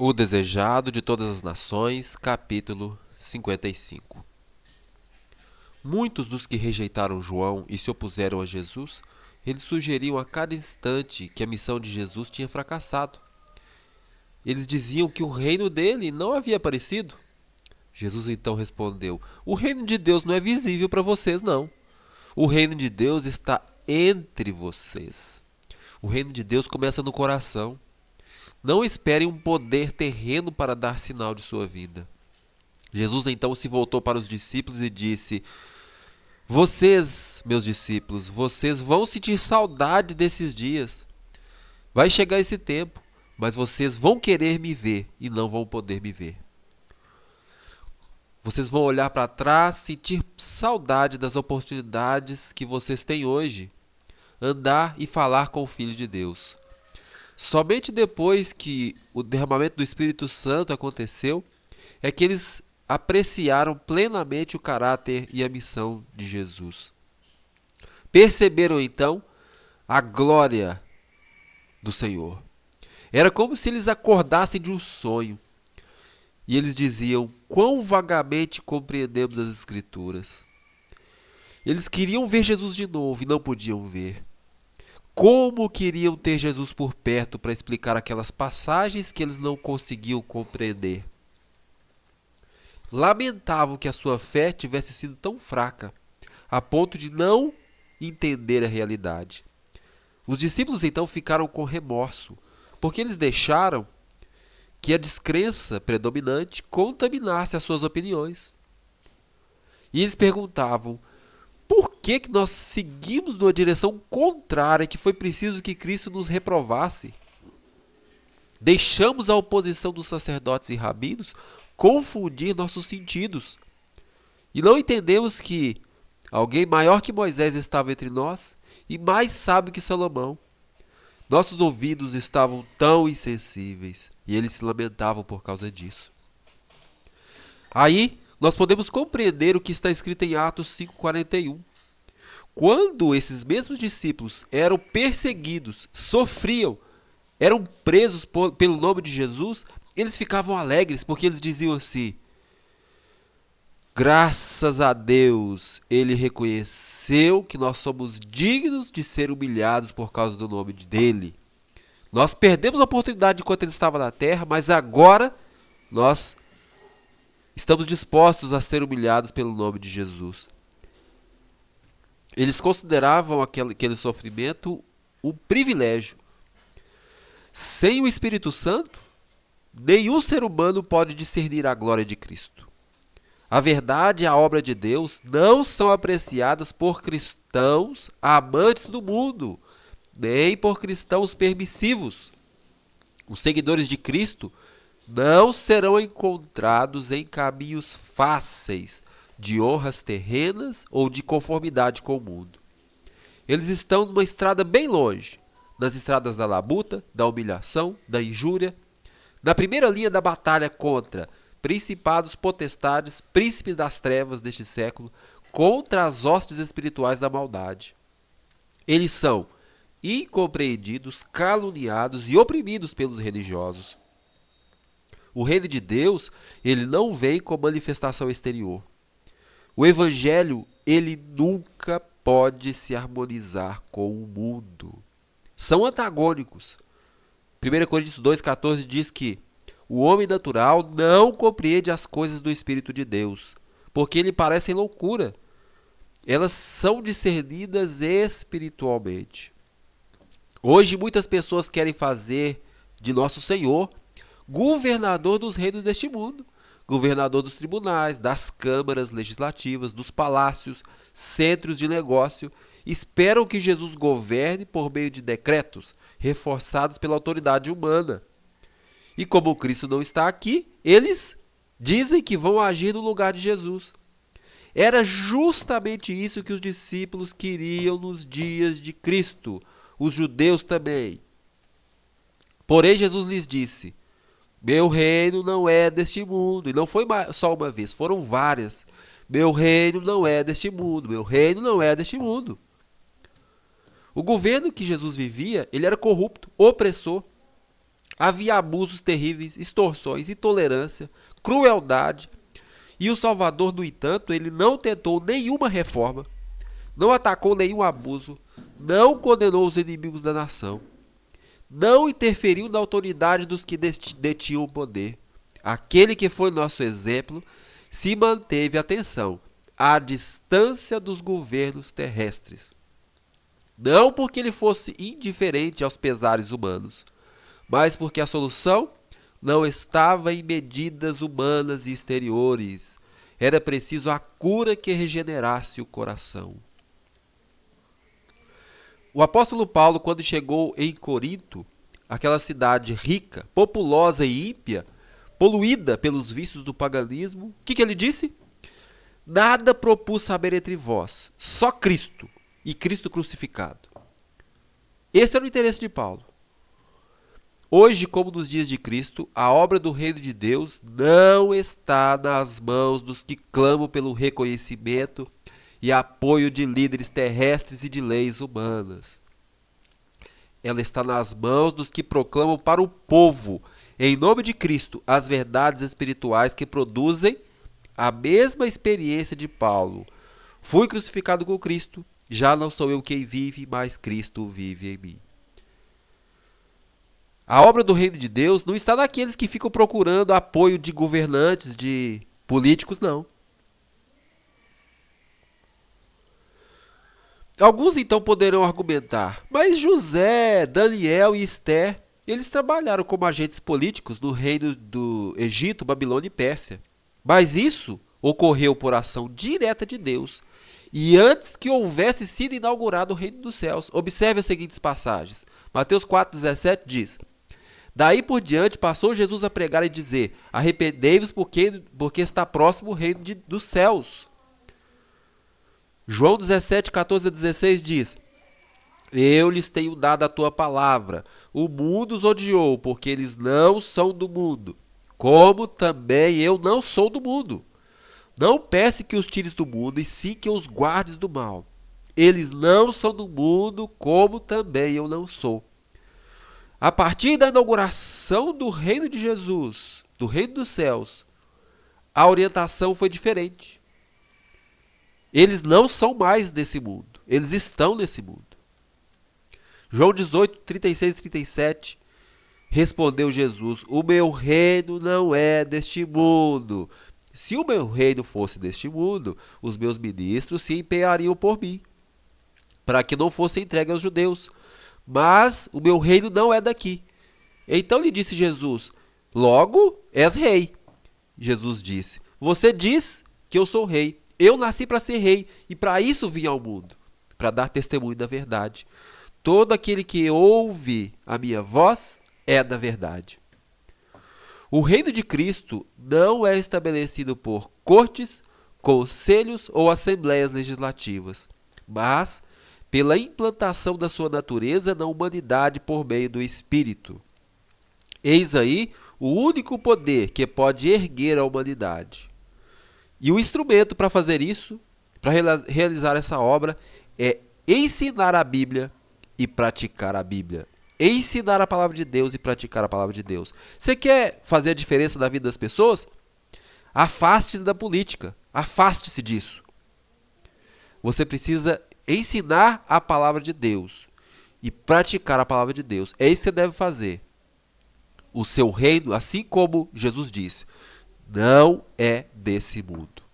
O Desejado de Todas as Nações, capítulo 55. Muitos dos que rejeitaram João e se opuseram a Jesus, eles sugeriam a cada instante que a missão de Jesus tinha fracassado. Eles diziam que o reino dele não havia aparecido. Jesus então respondeu: O reino de Deus não é visível para vocês, não. O reino de Deus está entre vocês. O reino de Deus começa no coração. Não esperem um poder terreno para dar sinal de sua vinda. Jesus então se voltou para os discípulos e disse: Vocês, meus discípulos, vocês vão sentir saudade desses dias. Vai chegar esse tempo, mas vocês vão querer me ver e não vão poder me ver. Vocês vão olhar para trás, sentir saudade das oportunidades que vocês têm hoje, andar e falar com o Filho de Deus. Somente depois que o derramamento do Espírito Santo aconteceu, é que eles apreciaram plenamente o caráter e a missão de Jesus. Perceberam então a glória do Senhor. Era como se eles acordassem de um sonho. E eles diziam: quão vagamente compreendemos as Escrituras. Eles queriam ver Jesus de novo e não podiam ver. Como queriam ter Jesus por perto para explicar aquelas passagens que eles não conseguiam compreender. Lamentavam que a sua fé tivesse sido tão fraca, a ponto de não entender a realidade. Os discípulos então ficaram com remorso, porque eles deixaram que a descrença predominante contaminasse as suas opiniões. E eles perguntavam: por que nós seguimos numa direção contrária que foi preciso que Cristo nos reprovasse? Deixamos a oposição dos sacerdotes e rabinos confundir nossos sentidos. E não entendemos que alguém maior que Moisés estava entre nós e mais sábio que Salomão. Nossos ouvidos estavam tão insensíveis e eles se lamentavam por causa disso. Aí nós podemos compreender o que está escrito em Atos 5,41. Quando esses mesmos discípulos eram perseguidos, sofriam, eram presos pelo nome de Jesus, eles ficavam alegres porque eles diziam assim: graças a Deus, ele reconheceu que nós somos dignos de ser humilhados por causa do nome dele. Nós perdemos a oportunidade enquanto ele estava na terra, mas agora nós estamos dispostos a ser humilhados pelo nome de Jesus. Eles consideravam aquele sofrimento um privilégio. Sem o Espírito Santo, nenhum ser humano pode discernir a glória de Cristo. A verdade e a obra de Deus não são apreciadas por cristãos amantes do mundo, nem por cristãos permissivos. Os seguidores de Cristo não serão encontrados em caminhos fáceis de honras terrenas ou de conformidade com o mundo. Eles estão numa estrada bem longe, nas estradas da labuta, da humilhação, da injúria, na primeira linha da batalha contra principados, potestades, príncipes das trevas deste século, contra as hostes espirituais da maldade. Eles são incompreendidos, caluniados e oprimidos pelos religiosos. O reino de Deus, ele não vem com manifestação exterior. O evangelho, ele nunca pode se harmonizar com o mundo. São antagônicos. 1 Coríntios 2,14 diz que o homem natural não compreende as coisas do Espírito de Deus, porque lhe parecem loucura. Elas são discernidas espiritualmente. Hoje muitas pessoas querem fazer de nosso Senhor governador dos reinos deste mundo, governador dos tribunais, das câmaras legislativas, dos palácios, centros de negócio. Esperam que Jesus governe por meio de decretos, reforçados pela autoridade humana. E como Cristo não está aqui, eles dizem que vão agir no lugar de Jesus. Era justamente isso que os discípulos queriam nos dias de Cristo, os judeus também. Porém, Jesus lhes disse: meu reino não é deste mundo. E não foi só uma vez, foram várias. Meu reino não é deste mundo, meu reino não é deste mundo. O governo que Jesus vivia, ele era corrupto, opressor. Havia abusos terríveis, extorsões, intolerância, crueldade. E o Salvador, no entanto, ele não tentou nenhuma reforma, não atacou nenhum abuso, não condenou os inimigos da nação, não interferiu na autoridade dos que detinham o poder. Aquele que foi nosso exemplo se manteve, atenção, à distância dos governos terrestres. Não porque ele fosse indiferente aos pesares humanos, mas porque a solução não estava em medidas humanas e exteriores. Era preciso a cura que regenerasse o coração. O apóstolo Paulo, quando chegou em Corinto, aquela cidade rica, populosa e ímpia, poluída pelos vícios do paganismo, o que ele disse? Nada propus saber entre vós, só Cristo e Cristo crucificado. Esse era o interesse de Paulo. Hoje, como nos dias de Cristo, a obra do reino de Deus não está nas mãos dos que clamam pelo reconhecimento e apoio de líderes terrestres e de leis humanas. Ela está nas mãos dos que proclamam para o povo, em nome de Cristo, as verdades espirituais que produzem a mesma experiência de Paulo. Fui crucificado com Cristo, já não sou eu quem vive, mas Cristo vive em mim. A obra do reino de Deus não está naqueles que ficam procurando apoio de governantes, de políticos, não. Alguns então poderão argumentar, mas José, Daniel e Esther, eles trabalharam como agentes políticos no reino do Egito, Babilônia e Pérsia. Mas isso ocorreu por ação direta de Deus e antes que houvesse sido inaugurado o reino dos céus. Observe as seguintes passagens. Mateus 4,17 diz: Daí por diante passou Jesus a pregar e dizer: Arrependei-vos porque está próximo o reino dos céus. João 17, 14 a 16 diz: Eu lhes tenho dado a tua palavra. O mundo os odiou, porque eles não são do mundo, como também eu não sou do mundo. Não peço que os tires do mundo, e sim que os guardes do mal. Eles não são do mundo, como também eu não sou. A partir da inauguração do reino de Jesus, do reino dos céus, a orientação foi diferente. Eles não são mais desse mundo, eles estão nesse mundo. João 18, 36 e 37, respondeu Jesus: O meu reino não é deste mundo. Se o meu reino fosse deste mundo, os meus ministros se empenhariam por mim, para que não fosse entregue aos judeus. Mas o meu reino não é daqui. Então lhe disse Jesus: Logo és rei. Jesus disse: Você diz que eu sou rei. Eu nasci para ser rei e para isso vim ao mundo, para dar testemunho da verdade. Todo aquele que ouve a minha voz é da verdade. O reino de Cristo não é estabelecido por cortes, conselhos ou assembleias legislativas, mas pela implantação da sua natureza na humanidade por meio do Espírito. Eis aí o único poder que pode erguer a humanidade. E o instrumento para fazer isso, para realizar essa obra, é ensinar a Bíblia e praticar a Bíblia. Ensinar a palavra de Deus e praticar a palavra de Deus. Você quer fazer a diferença na vida das pessoas? Afaste-se da política. Afaste-se disso. Você precisa ensinar a palavra de Deus e praticar a palavra de Deus. É isso que você deve fazer. O seu reino, assim como Jesus disse, não é desse mundo.